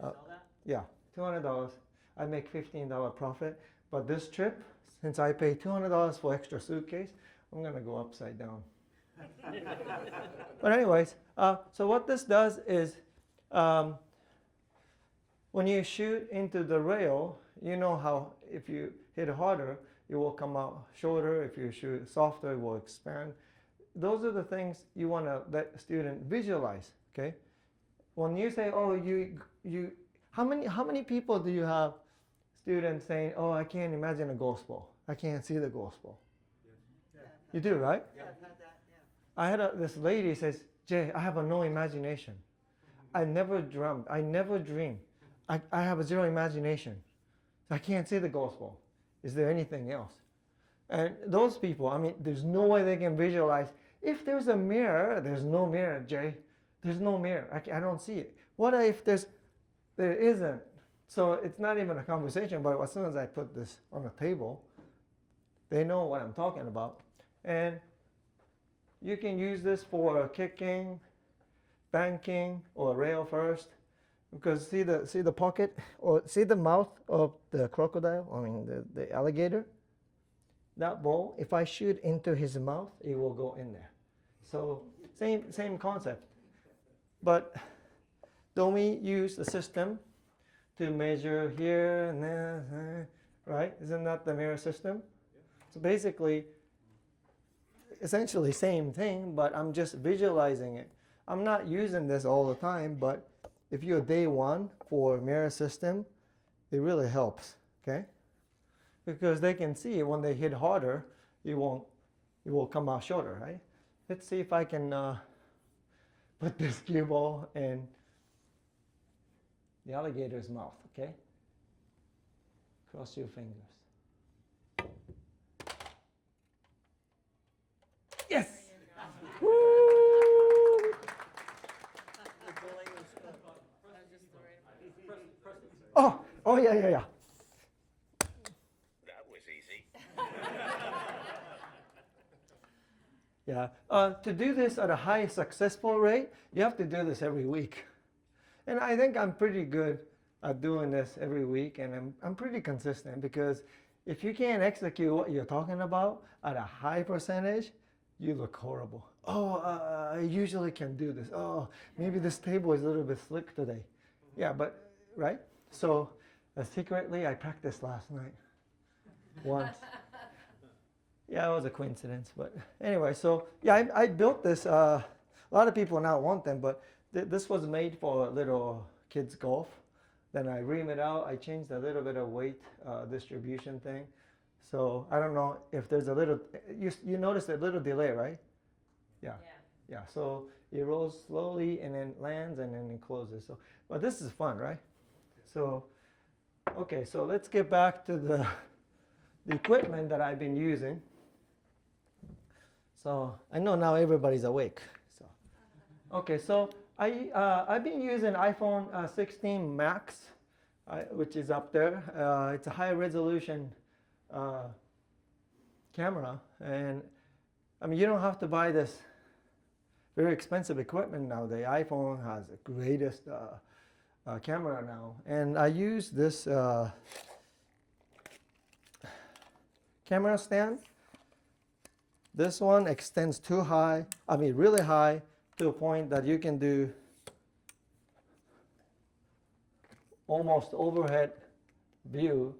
You sell that? yeah, $200. I make $15 profit. But this trip, since I pay $200 for extra suitcase, I'm gonna go upside down. But anyways, so what this does is, when you shoot into the rail, you know how if you hit harder, it will come out shorter. If you shoot softer, it will expand. Those are the things you want to let a student visualize. Okay, when you say, "Oh, how many people do you have?" Students saying, "Oh, I can't imagine a ghost ball. I can't see the ghost ball." You do, right? Yeah, I've had that, yeah. I had this lady says, "Jay, I have no imagination. I never dreamed. I never dream. I have a zero imagination. I can't see the ghost ball. Is there anything else?" And those people, I mean, there's no way they can visualize. If there's a mirror, there's no mirror, Jay. There's no mirror. I don't see it. What if there isn't? So it's not even a conversation, but as soon as I put this on the table, they know what I'm talking about. And you can use this for kicking, banking, or rail first. Because see the pocket, or see the mouth of the crocodile, I mean the alligator? That ball, if I shoot into his mouth, it will go in there. So same concept. But don't we use the system to measure here and there, right? Isn't that the mirror system? So basically, essentially same thing, but I'm just visualizing it. I'm not using this all the time, but if you're day one for mirror system, it really helps, okay? Because they can see when they hit harder, it will come out shorter, right? Let's see if I can put this cue ball in the alligator's mouth, okay? Cross your fingers. Yes! Woo! Oh, yeah. That was easy. Yeah. To do this at a high successful rate, you have to do this every week. And I think I'm pretty good at doing this every week, and I'm pretty consistent, because if you can't execute what you're talking about at a high percentage, you look horrible. Oh, I usually can do this. Oh, maybe this table is a little bit slick today. Yeah, but, right? So secretly, I practiced last night once. Yeah, it was a coincidence, but anyway, so yeah, I built this. A lot of people now want them, but this was made for little kids golf. Then I ream it out. I changed a little bit of weight distribution thing. So I don't know if there's a little, you notice a little delay, right? Yeah. So it rolls slowly and then lands and then it closes. So, but this is fun, right? So, okay, so let's get back to the equipment that I've been using. So I know now everybody's awake. So, okay, so I've been using iPhone 16 Max which is up there. It's a high resolution camera, and I mean you don't have to buy this very expensive equipment now. The iPhone has the greatest camera now, and I use this camera stand. This one extends too high, I mean really high, to a point that you can do almost overhead view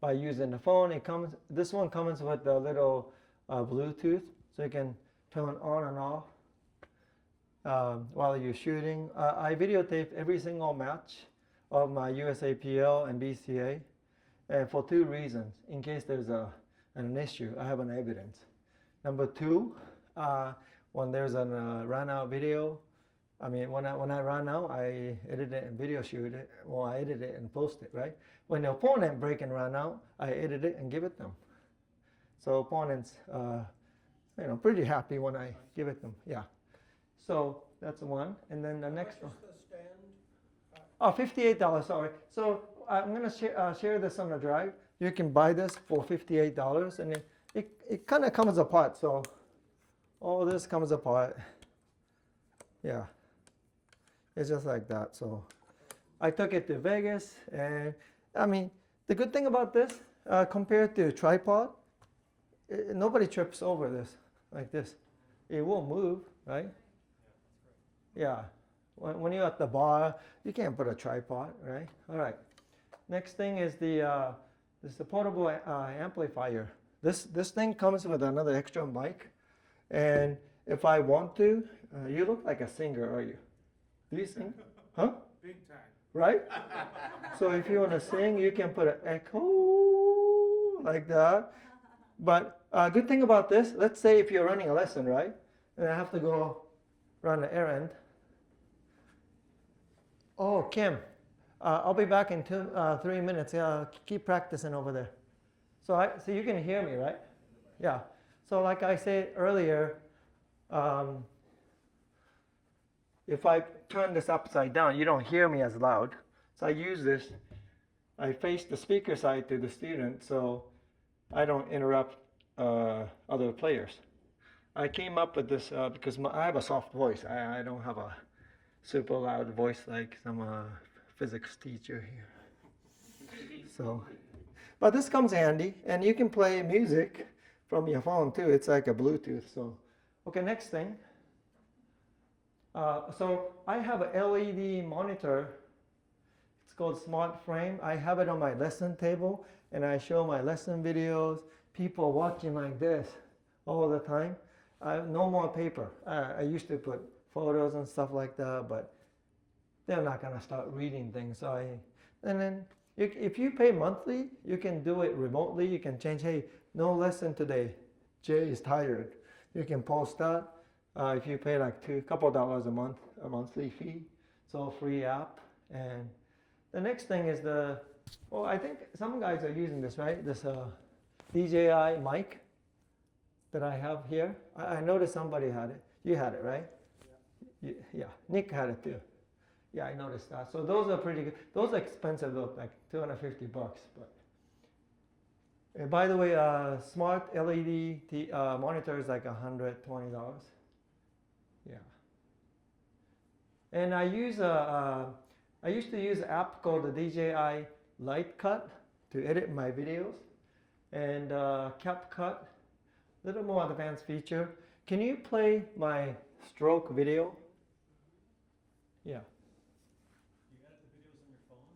by using the phone. This one comes with a little Bluetooth, so you can turn on and off while you're shooting. I videotape every single match of my USAPL and BCA, for two reasons. In case there's an issue, I have an evidence. Number two, when there's a run out video, I mean when I run out, I edit it and video shoot it. Well, I edit it and post it, right? When the opponent break and run out, I edit it and give it them. So opponents, pretty happy when I give it them. Yeah. So that's one, and then the next one. Oh, $58. Sorry. So I'm gonna share this on the drive. You can buy this for $58, and it kind of comes apart. So all this comes apart. Yeah, it's just like that. So I took it to Vegas, and I mean the good thing about this compared to a tripod, nobody trips over this like this. It won't move, right? Yeah. When you're at the bar, you can't put a tripod, right? All right. Next thing is the portable amplifier. This thing comes with another extra mic, and if I want to, you look like a singer, are you? Do you sing? Huh? Big time. Right? So if you want to sing, you can put an echo like that. But good thing about this, let's say if you're running a lesson, right? And I have to go run an errand. Oh, Kim, I'll be back in 3 minutes. Keep practicing over there. So you can hear me, right? Yeah. So like I said earlier, if I turn this upside down, you don't hear me as loud. So I use this. I face the speaker side to the student, so I don't interrupt other players. I came up with this because I have a soft voice. I don't have a super loud voice like some physics teacher here. So, but this comes handy, and you can play music from your phone too. It's like a Bluetooth. So, okay, next thing. So I have a LED monitor. It's called Smart Frame. I have it on my lesson table, and I show my lesson videos. People watching like this all the time. No more paper. I used to put photos and stuff like that, but they're not gonna start reading things. And then if you pay monthly, you can do it remotely. You can change, hey, no lesson today. Jay is tired. You can post that. If you pay like a couple dollars a month, a monthly fee, so free app. And the next thing is I think some guys are using this, right? This DJI mic that I have here. I noticed somebody had it. You had it, right? Yeah, Nick had it too. Yeah, I noticed that. So those are pretty good. Those are expensive though, like $250. But by the way, smart LED monitor is like $120. Yeah. And I used to use an app called the DJI Light Cut to edit my videos, and CapCut, a little more advanced feature. Can you play my stroke video? Yeah. You edit the videos on your phone?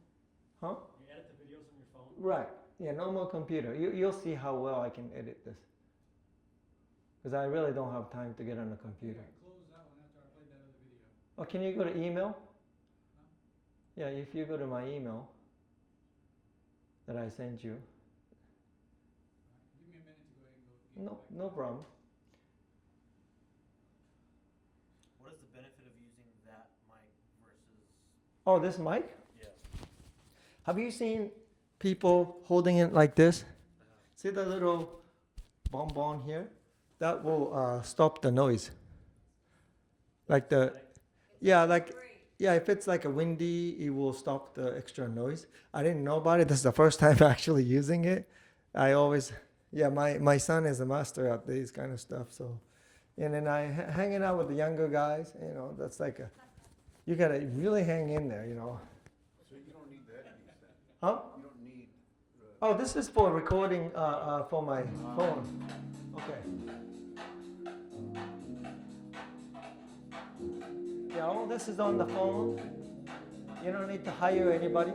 Huh? You edit the videos on your phone? Right. Yeah, no more computer. You'll see how well I can edit this. Because I really don't have time to get on the computer. Close that one after I played that other video. Oh, can you go to email? Huh? Yeah, if you go to my email that I sent you. Give me a minute to go ahead and go. No problem. What is the benefit of using that mic versus? Oh, this mic? Yeah. Have you seen people holding it like this? See the little bonbon here? That will stop the noise. Like the, yeah, like, Yeah, if it's like a windy, it will stop the extra noise. I didn't know about it. This is the first time actually using it. I always, yeah, my son is a master at these kind of stuff. So, and then hanging out with the younger guys, you know, that's like a, you gotta really hang in there, you know. So you don't need the headpiece then? Huh? You don't need the. Oh, this is for recording for my phone. Okay. Yeah, all this is on the phone. You don't need to hire anybody.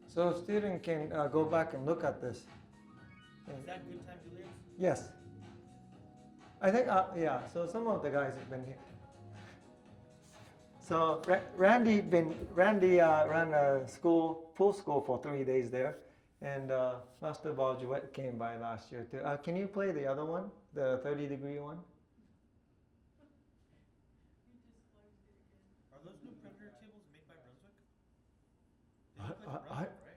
So a student can go back and look at this. Is that Good Times Billiards? Yes. I think, yeah, so some of the guys have been here. So Randy ran a school, full school for 3 days there. And Master Baljuet came by last year too. Can you play the other one, the 30-degree one? Are those new Predator tables made by Brunswick? They look like I- Brunswick, right?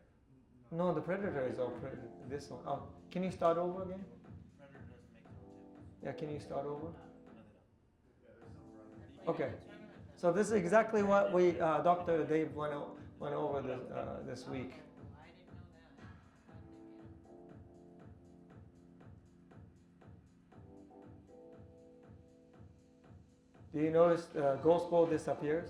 No, the Predator is all Predator. This one. Oh, can you start over again? Predator doesn't make their own tables. Yeah, can you start over? No, they don't. Okay. So this is exactly what we, Dr. Dave went over this week. Do you notice the ghost ball disappears?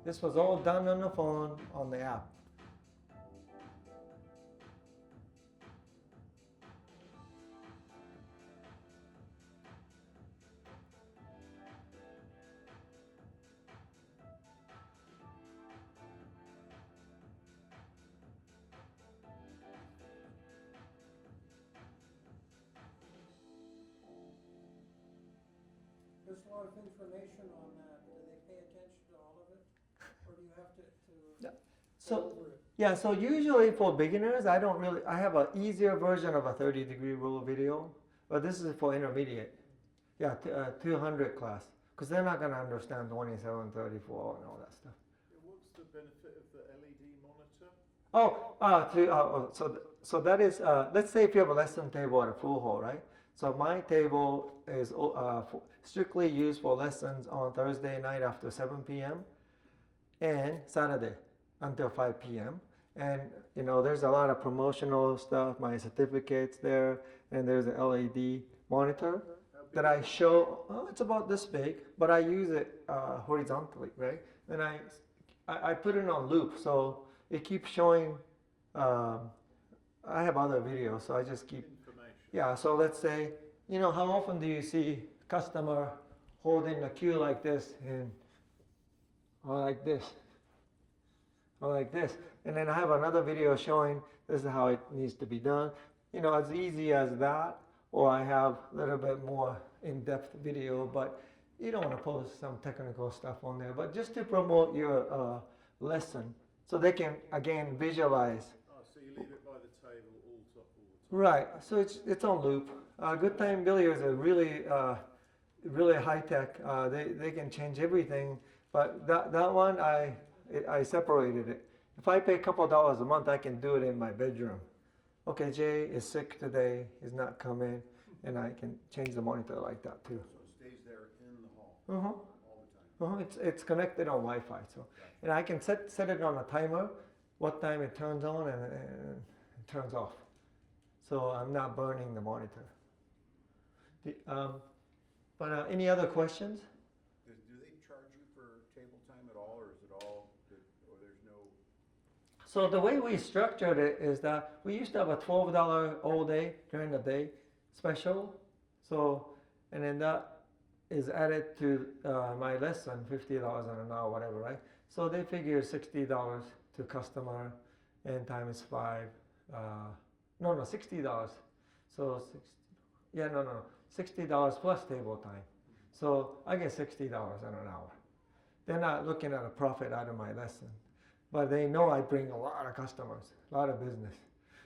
This was all done on the phone on the app. There's a lot of information on that. Do they pay attention to all of it? Or do you have to So, go over it? yeah, so usually for beginners, I have an easier version of a 30-degree rule video, but this is for intermediate. Yeah, 200 class, because they're not going to understand 27, 34, and all that stuff. What's the benefit of the LED monitor? So that is, let's say if you have a lesson table at a full hall, right? So my table is strictly used for lessons on Thursday night after 7 p.m. and Saturday until 5 p.m. And, you know, there's a lot of promotional stuff, my certificates there, and there's an LED monitor that I show, it's about this big, but I use it horizontally, right? And I put it on loop, so it keeps showing, I have other videos, so I just keep, yeah, so let's say, you know, how often do you see customer holding the cue like this and, or like this, or like this. And then I have another video showing this is how it needs to be done. You know, as easy as that, or I have a little bit more in-depth video, but you don't want to post some technical stuff on there, but just to promote your lesson so they can, again, visualize. Oh, so you leave it by the table all the time? Right, so it's on loop. Good Time Billiards are really high tech. They can change everything, but that one I separated it. If I pay a couple $1 a month, I can do it in my bedroom. Okay, Jay is sick today. He's not coming, and I can change the monitor like that too. So it stays there in the hall All the time. It's connected on Wi-Fi, so and I can set it on a timer, what time it turns on and it turns off. so I'm not burning the monitor. But any other questions? Do they charge you for table time at all, or is it all, or there's no? So the way we structured it is that we used to have a $12 all day during the day special. So, and then that is added to my lesson, $50 an hour, whatever, right? So they figure $60 to customer and times 5. No, $60. So no, $60 plus table time. So I get $60 an hour. They're not looking at a profit out of my lesson, but they know I bring a lot of customers, a lot of business.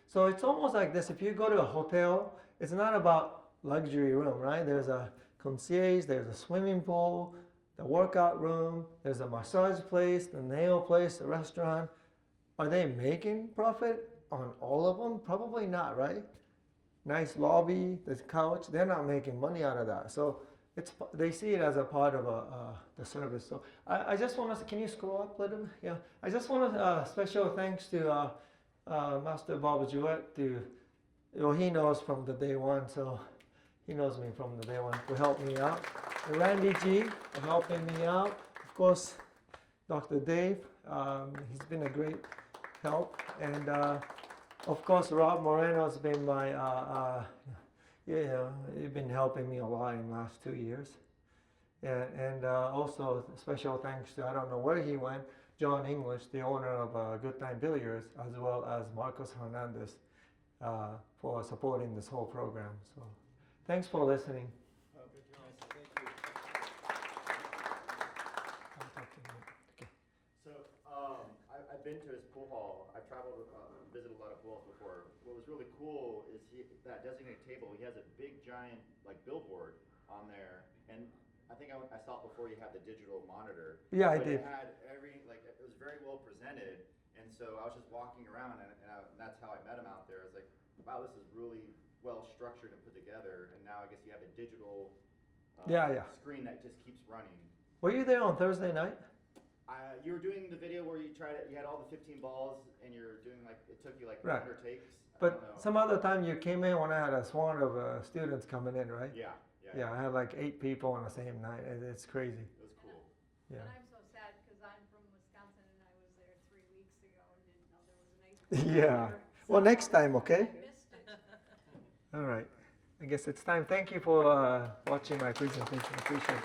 So it's almost like this. If you go to a hotel, it's not about luxury room, right? There's a concierge, there's a swimming pool, the workout room, there's a massage place, the nail place, the restaurant. Are they making profit on all of them? Probably not, right? Nice lobby, the couch, they're not making money out of that. So they see it as a part of the service. So I just want to, can you scroll up a little bit? Yeah. I just want to, special thanks to Master Bob Jewett. He knows from the day one, so he knows me from the day one to help me out. Randy G for helping me out. Of course, Dr. Dave, he's been a great help. And of course, Rob Moreno has been my, he's been helping me a lot in the last 2 years. And also special thanks to, I don't know where he went, John English, the owner of Good Times Billiards, as well as Marcos Hernandez for supporting this whole program. So thanks for listening. So, I've been to his pool hall. I've traveled, visited a lot of pool halls before. What was really cool is that designated table, he has a big giant, like, billboard on there. And I think I saw it before you had the digital monitor. Yeah, I but did. It had it was very well presented. And so I was just walking around, and that's how I met him out there. I was like, wow, this is really well structured and put together. And now I guess you have a digital screen that just keeps running. Were you there on Thursday night? You were doing the video where you had all the 15 balls, and you're doing it took you like Right. 100 takes. But some other time you came in when I had a swarm of students coming in, right? Yeah. Yeah, I had like 8 people on the same night. It's crazy. It was cool. Yeah. And I'm so sad because I'm from Wisconsin and I was there 3 weeks ago and didn't know there was an 8th. Yeah. Well, next time, okay? I missed it. All right. I guess it's time. Thank you for watching my presentation. Appreciate it.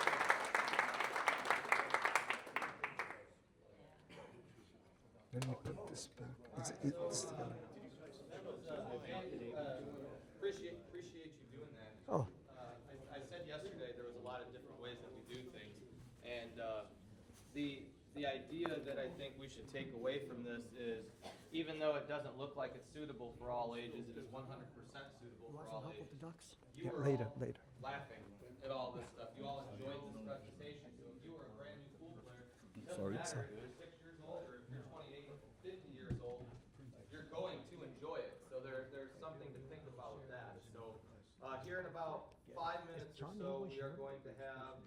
Let me put this back. Appreciate you doing that. Oh. I said yesterday there was a lot of different ways that we do things, and the idea that I think we should take away from this is, even though it doesn't look like it's suitable for all ages, it is 100% suitable for all ages. You were Later. laughing at all this stuff. You all enjoyed this presentation. So if you were a brand new pool player, it doesn't matter if you're 6 years old or if you're 28 or 50 years old, you're going to enjoy it. So there's something to think about with that. So here in about 5 minutes or so, we are going to have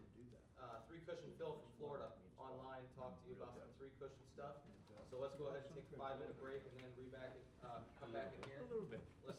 3-Cushion Phil from Florida online talk to you about some 3-Cushion stuff. So let's go ahead and take a 5-minute break and then come back in here.